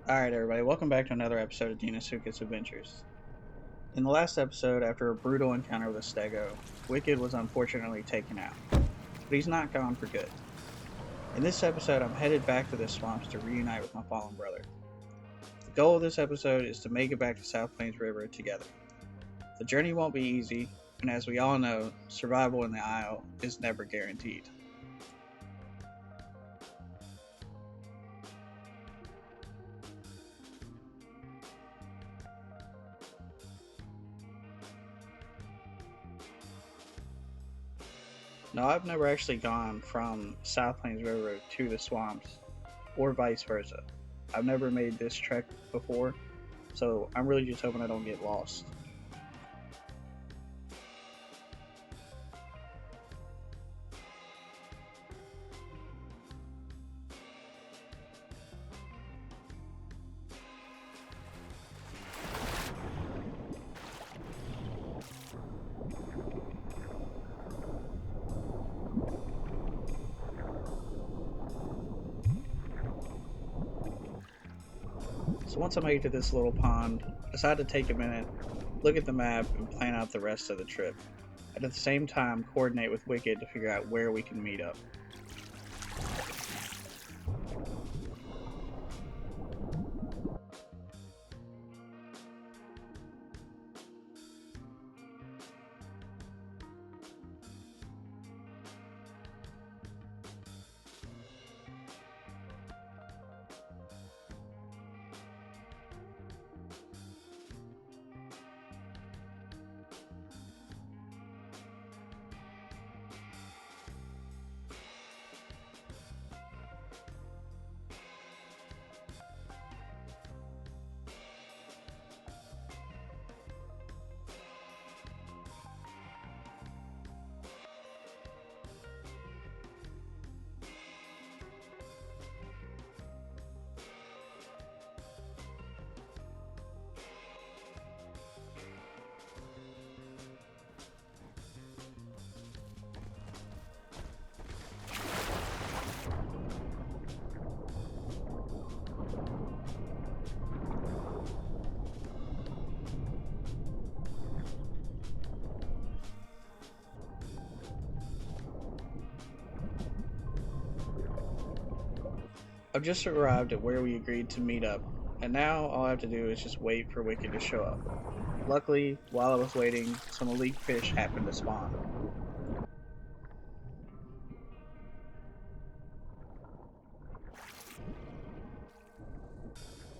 Alright, everybody, welcome back to another episode of Deinosuchus Adventures. In the last episode, after a brutal encounter with a stego, Wicked was unfortunately taken out, but he's not gone for good. In this episode, I'm headed back to the swamps to reunite with my fallen brother. The goal of this episode is to make it back to South Plains River together. The journey won't be easy, and as we all know, survival in the Isle is never guaranteed. Now, I've never actually gone from South Plains River to the swamps, or vice versa. I've never made this trek before, so I'm really just hoping I don't get lost. So once I made it to this little pond, I decided to take a minute, look at the map, and plan out the rest of the trip, and at the same time coordinate with Wicked to figure out where we can meet up. I've just arrived at where we agreed to meet up, and now all I have to do is just wait for Wicked to show up. Luckily, while I was waiting, some elite fish happened to spawn.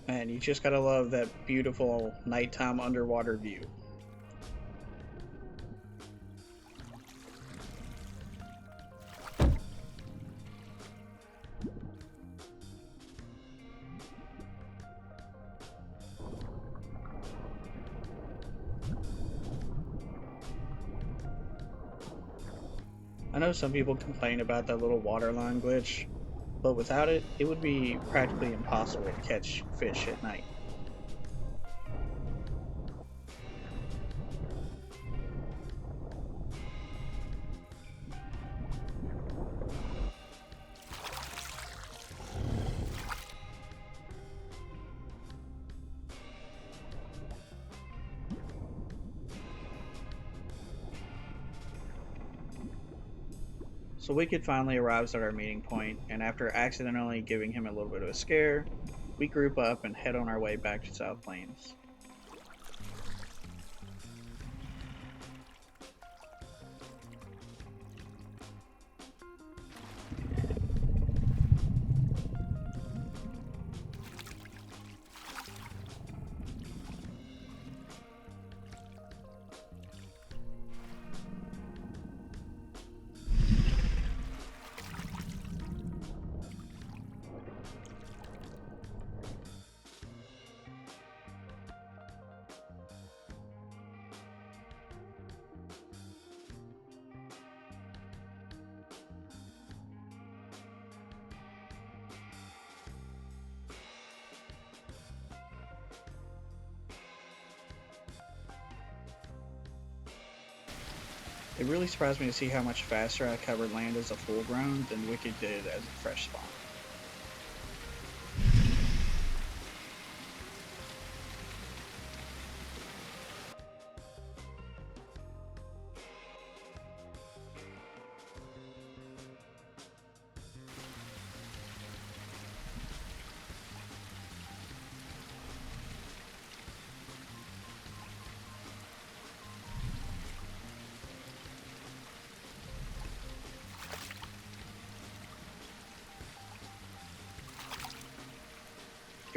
And you just gotta love that beautiful nighttime underwater view. I know some people complain about that little waterline glitch, but without it, it would be practically impossible to catch fish at night. So Wicked finally arrives at our meeting point, and after accidentally giving him a little bit of a scare, we group up and head on our way back to South Plains. It really surprised me to see how much faster I covered land as a full grown than Wicked did as a fresh spawn.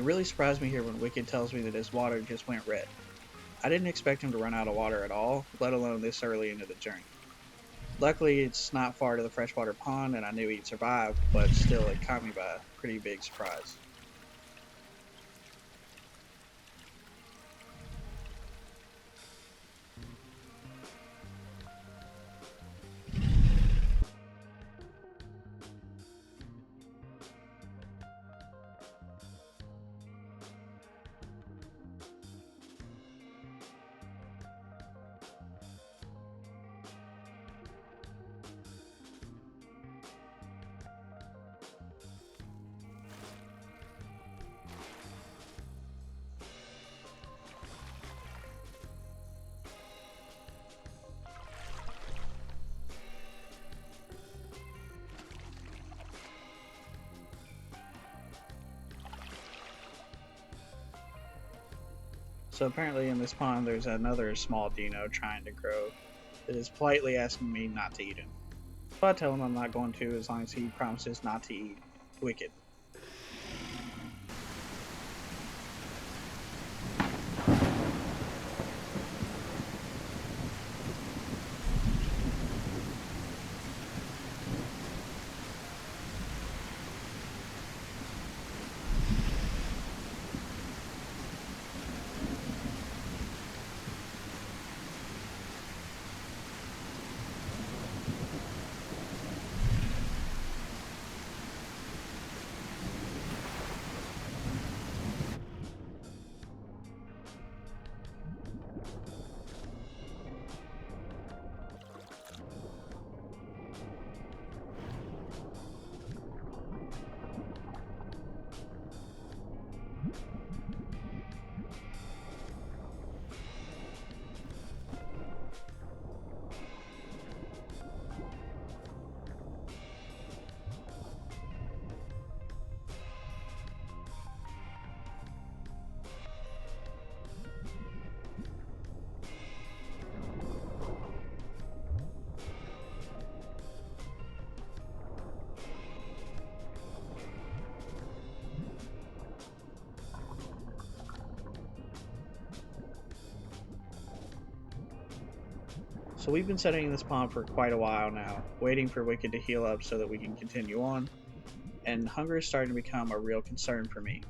It really surprised me here when Wicked tells me that his water just went red. I didn't expect him to run out of water at all, let alone this early into the journey. Luckily, it's not far to the freshwater pond and I knew he'd survive, but still it caught me by a pretty big surprise. So apparently in this pond there's another small dino trying to grow that is politely asking me not to eat him. So I tell him I'm not going to as long as he promises not to eat Wicked. So we've been sitting in this pond for quite a while now, waiting for Wicked to heal up so that we can continue on, and hunger is starting to become a real concern for me.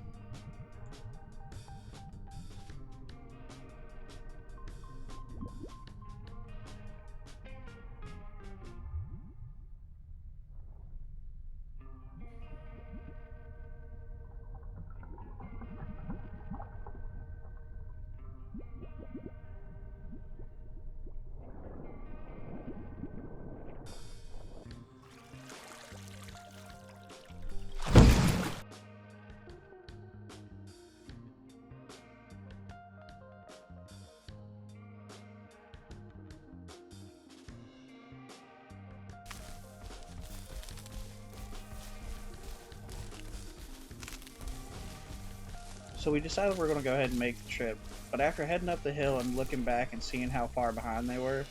So we decided we're going to go ahead and make the trip, but after heading up the hill and looking back and seeing how far behind they were,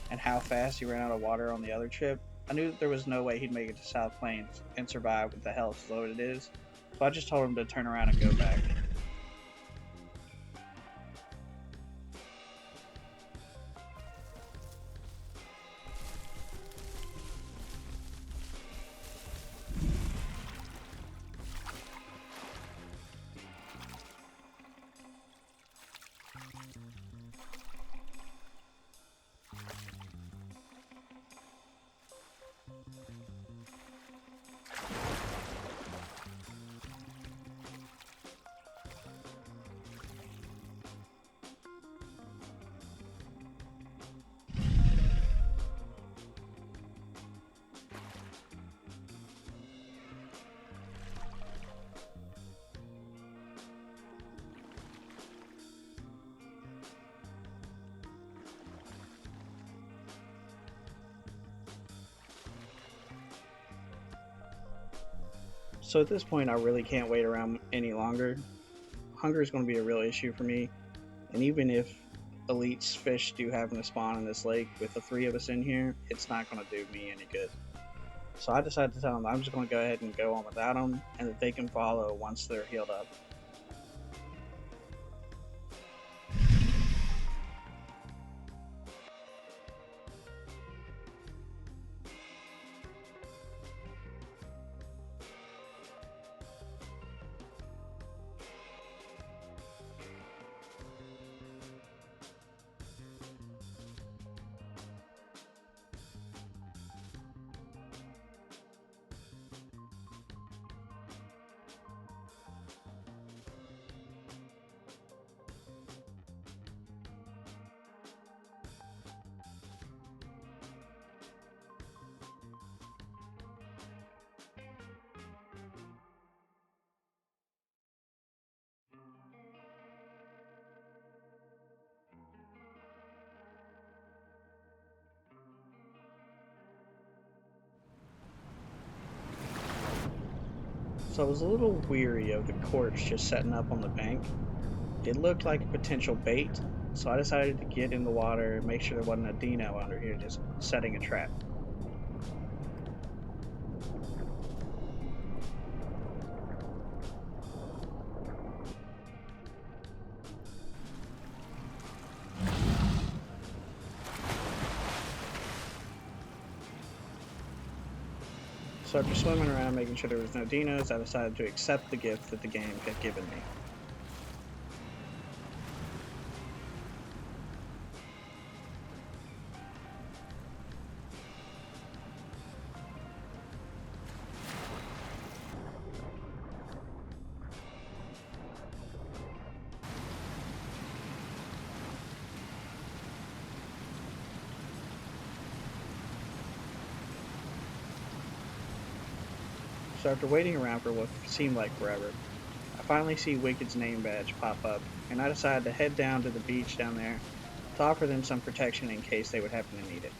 and how fast he ran out of water on the other trip, I knew that there was no way he'd make it to South Plains and survive with the health as low as it is, so I just told him to turn around and go back. So at this point, I really can't wait around any longer. Hunger is going to be a real issue for me, and even if elite fish do happen to spawn in this lake with the three of us in here, it's not going to do me any good. So I decided to tell them I'm just going to go ahead and go on without them, and that they can follow once they're healed up. So I was a little weary of the corpse just setting up on the bank. It looked like a potential bait, so I decided to get in the water and make sure there wasn't a dino under here just setting a trap. So after swimming around making sure there was no dinos, I decided to accept the gift that the game had given me. So after waiting around for what seemed like forever, I finally see Wicked's name badge pop up, and I decided to head down to the beach down there to offer them some protection in case they would happen to need it.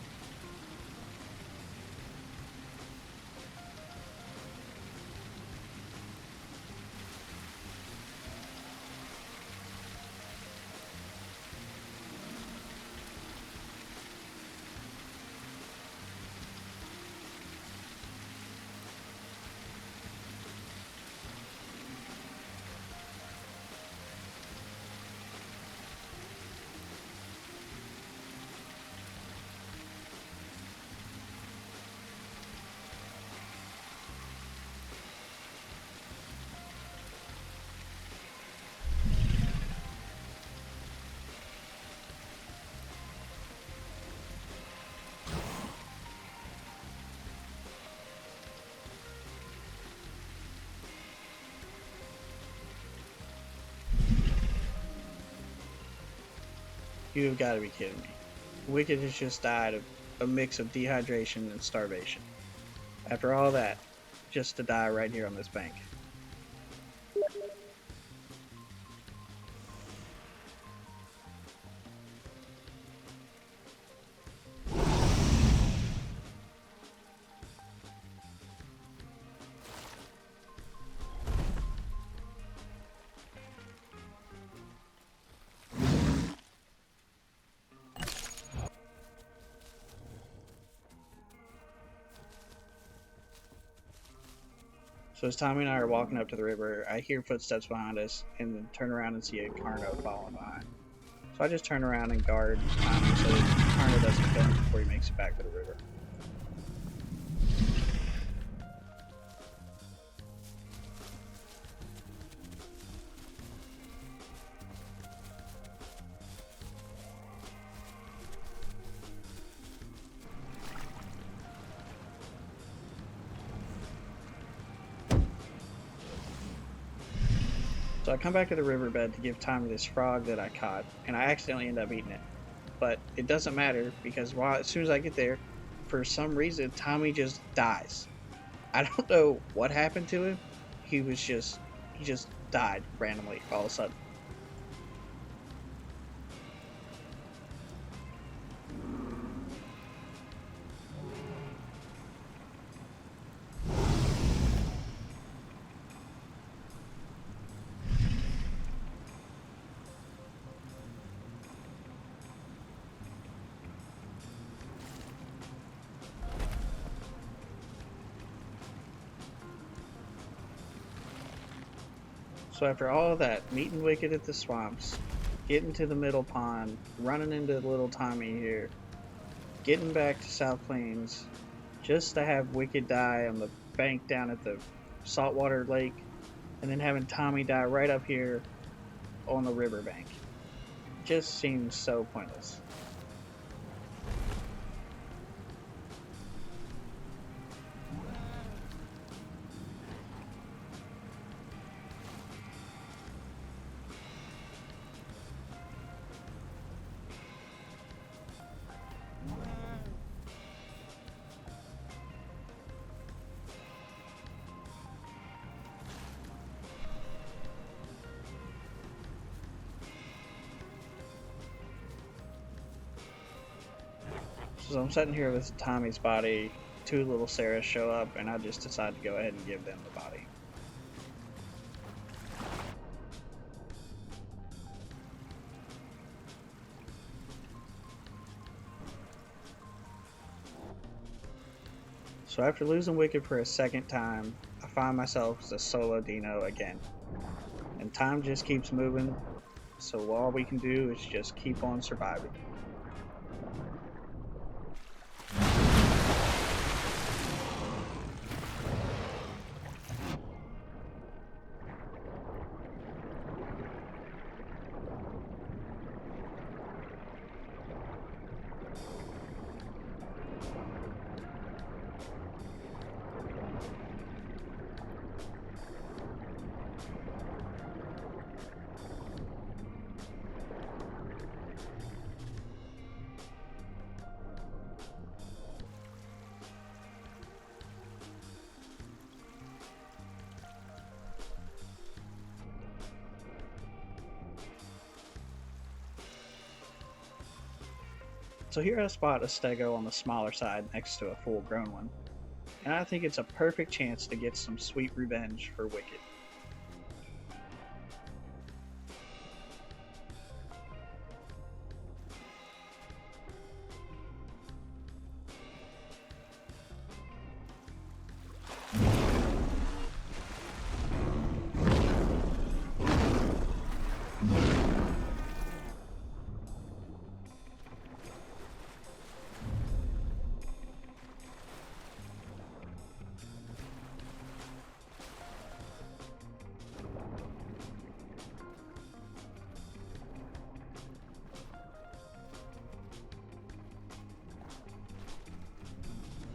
You have got to be kidding me. Wicked has just died of a mix of dehydration and starvation. After all that, just to die right here on this bank. So as Tommy and I are walking up to the river, I hear footsteps behind us and then turn around and see a Carno following behind. So I just turn around and guard Tommy so that Carno doesn't kill him before he makes it back to the river. So I come back to the riverbed to give Tommy this frog that I caught, and I accidentally end up eating it. But it doesn't matter because as soon as I get there, for some reason Tommy just dies. I don't know what happened to him. He just died randomly all of a sudden. So after all of that, meeting Wicked at the swamps, getting to the middle pond, running into little Tommy here, getting back to South Plains, just to have Wicked die on the bank down at the saltwater lake, and then having Tommy die right up here on the riverbank. Just seems so pointless. So I'm sitting here with Tommy's body. Two little Sarahs show up, and I just decide to go ahead and give them the body. So after losing Wicked for a second time, I find myself as a solo Dino again. And time just keeps moving, so all we can do is just keep on surviving. So here I spot a stego on the smaller side next to a full grown one, and I think it's a perfect chance to get some sweet revenge for Wicked.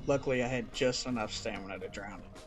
Luckily, I had just enough stamina to drown it.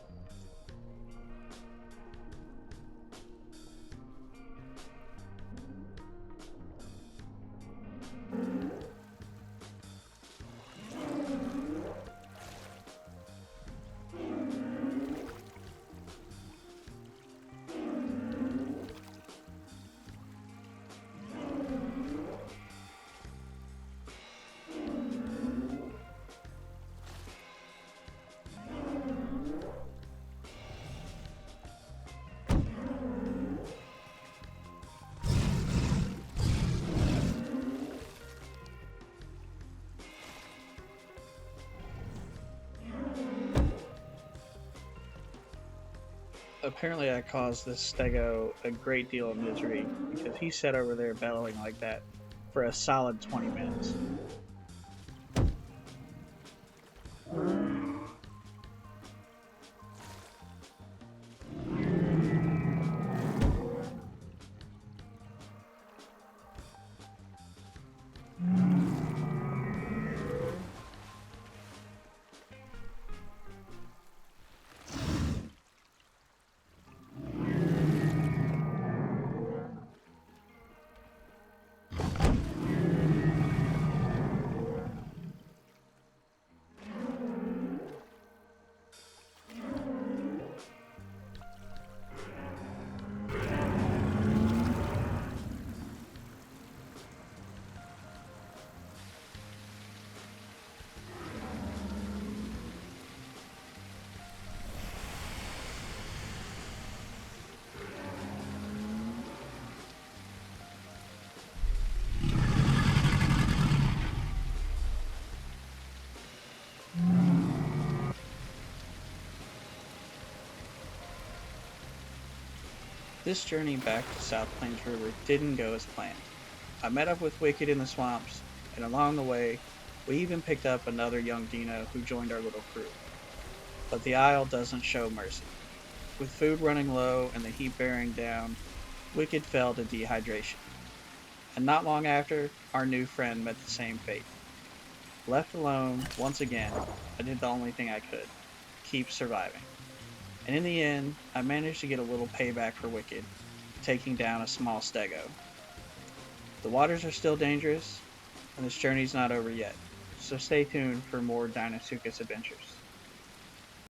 Apparently, I caused this stego a great deal of misery because he sat over there bellowing like that for a solid 20 minutes. This journey back to South Plains River didn't go as planned. I met up with Wicked in the swamps, and along the way, we even picked up another young Dino who joined our little crew. But the Isle doesn't show mercy. With food running low and the heat bearing down, Wicked fell to dehydration. And not long after, our new friend met the same fate. Left alone, once again, I did the only thing I could: keep surviving. And in the end, I managed to get a little payback for Wicked, taking down a small stego. The waters are still dangerous, and this journey's not over yet, so stay tuned for more Deinosuchus Adventures.